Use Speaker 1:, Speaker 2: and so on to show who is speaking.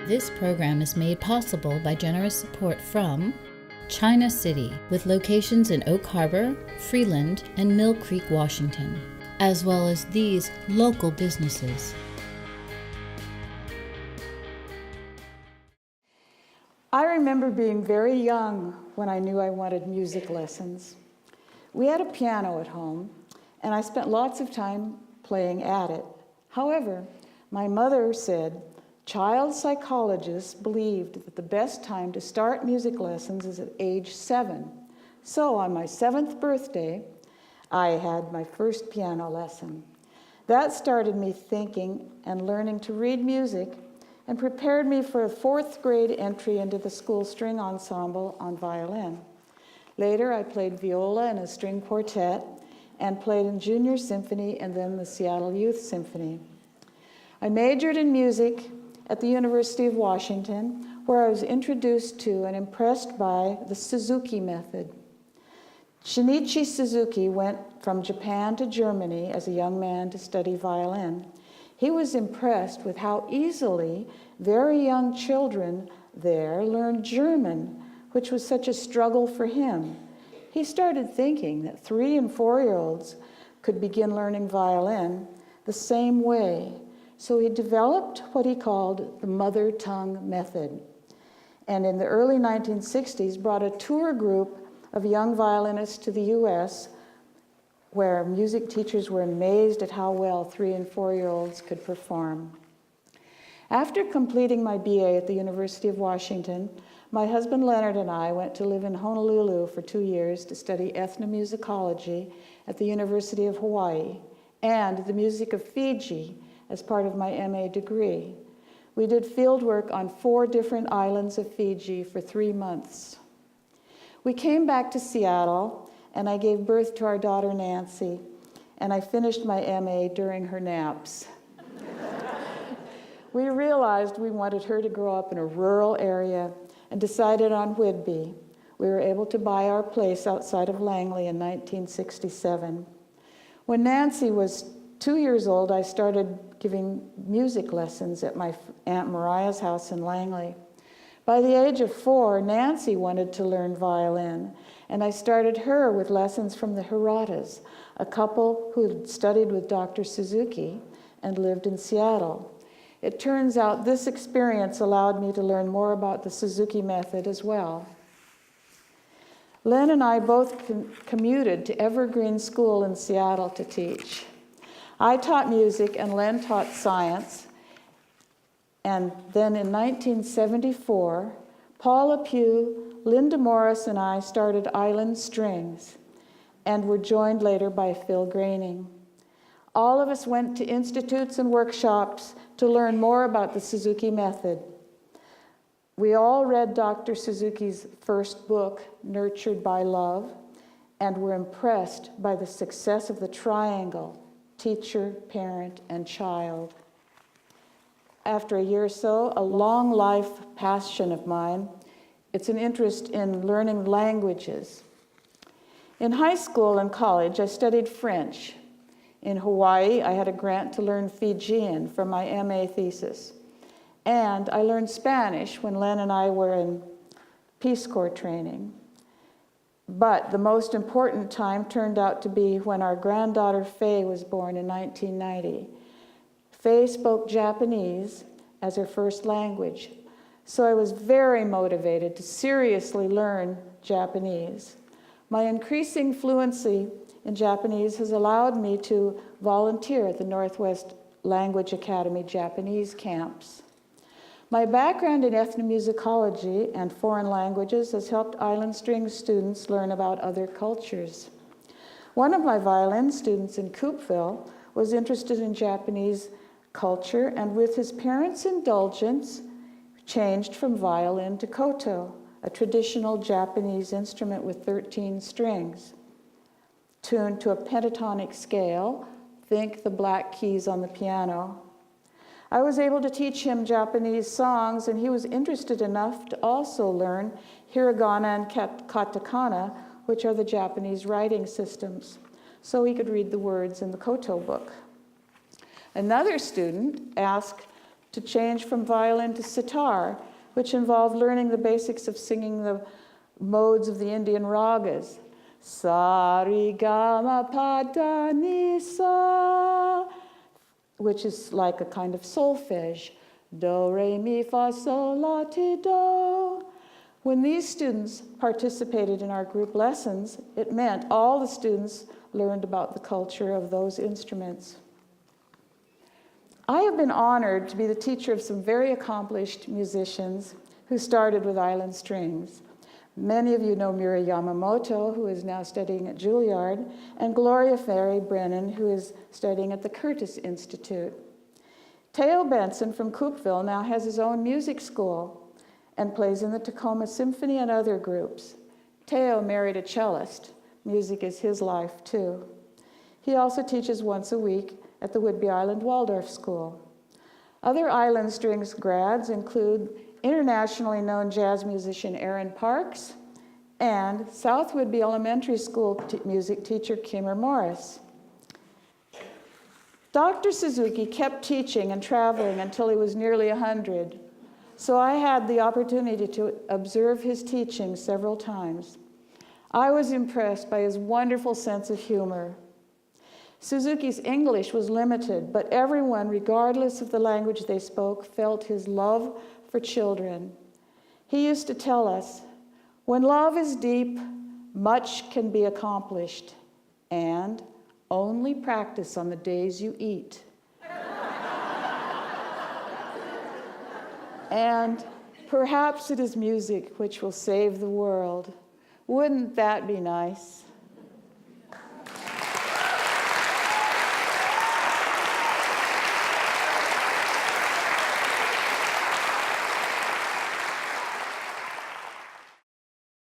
Speaker 1: This program is made possible by generous support from China City, with locations in Oak Harbor, Freeland, and Mill Creek, Washington, as well as these local businesses.
Speaker 2: I remember being very young when I knew I wanted music lessons. We had a piano at home, and I spent lots of time playing at it. However, my mother said child psychologists believed that the best time to start music lessons is at age 7. So on my 7th birthday, I had my first piano lesson. That started me thinking and learning to read music and prepared me for a 4th grade entry into the school string ensemble on violin. Later, I played viola in a string quartet and played in junior symphony and then the Seattle Youth Symphony. I majored in music at the University of Washington, where I was introduced to and impressed by the Suzuki method. Shinichi Suzuki went from Japan to Germany as a young man to study violin. He was impressed with how easily very young children there learned German, which was such a struggle for him. He started thinking that 3- and 4-year-olds could begin learning violin the same way. So he developed what he called the mother tongue method. And in the early 1960s, brought a tour group of young violinists to the US, where music teachers were amazed at how well 3- and 4-year-olds could perform. After completing my BA at the University of Washington, my husband Leonard and I went to live in Honolulu for 2 years to study ethnomusicology at the University of Hawaii and the music of Fiji as part of my MA degree. We did field work on 4 different islands of Fiji for 3 months. We came back to Seattle, and I gave birth to our daughter Nancy, and I finished my MA during her naps. We realized we wanted her to grow up in a rural area and decided on Whidbey. We were able to buy our place outside of Langley in 1967. When Nancy was 2 years old, I started giving music lessons at my Aunt Mariah's house in Langley. By the age of 4, Nancy wanted to learn violin, and I started her with lessons from the Hiratas, a couple who had studied with Dr. Suzuki and lived in Seattle. It turns out this experience allowed me to learn more about the Suzuki method as well. Len and I both commuted to Evergreen School in Seattle to teach. I taught music and Len taught science. And then in 1974, Paula Pugh, Linda Morris, and I started Island Strings and were joined later by Phil Graining. All of us went to institutes and workshops to learn more about the Suzuki method. We all read Dr. Suzuki's first book, Nurtured by Love, and were impressed by the success of the triangle: teacher, parent, and child. After a year or so, a long life passion of mine, it's an interest in learning languages. In high school and college, I studied French. In Hawaii, I had a grant to learn Fijian for my MA thesis. And I learned Spanish when Len and I were in Peace Corps training. But the most important time turned out to be when our granddaughter Faye was born in 1990. Faye spoke Japanese as her first language, so I was very motivated to seriously learn Japanese. My increasing fluency in Japanese has allowed me to volunteer at the Northwest Language Academy Japanese camps. My background in ethnomusicology and foreign languages has helped Island Strings students learn about other cultures. One of my violin students in Coopville was interested in Japanese culture, and with his parents' indulgence, changed from violin to koto, a traditional Japanese instrument with 13 strings. Tuned to a pentatonic scale, think the black keys on the piano. I was able to teach him Japanese songs, and he was interested enough to also learn hiragana and katakana, which are the Japanese writing systems, so he could read the words in the koto book. Another student asked to change from violin to sitar, which involved learning the basics of singing the modes of the Indian ragas. Sa, re, ga, ma, pa, da, ni, sa, which is like a kind of solfege. Do, re, mi, fa, sol, la, ti, do. When these students participated in our group lessons, it meant all the students learned about the culture of those instruments. I have been honored to be the teacher of some very accomplished musicians who started with Island Strings. Many of you know Mira Yamamoto, who is now studying at Juilliard, and Gloria Ferry-Brennan, who is studying at the Curtis Institute. Theo Benson from Coupeville now has his own music school and plays in the Tacoma Symphony and other groups. Theo married a cellist. Music is his life, too. He also teaches once a week at the Whidbey Island Waldorf School. Other Island Strings grads include internationally known jazz musician Aaron Parks and South Whidbey Elementary School music teacher Kimmer Morris. Dr. Suzuki kept teaching and traveling until he was nearly 100, so I had the opportunity to observe his teaching several times. I was impressed by his wonderful sense of humor. Suzuki's English was limited, but everyone, regardless of the language they spoke, felt his love for children. He used to tell us, when love is deep, much can be accomplished, and only practice on the days you eat. And perhaps it is music which will save the world. Wouldn't that be nice?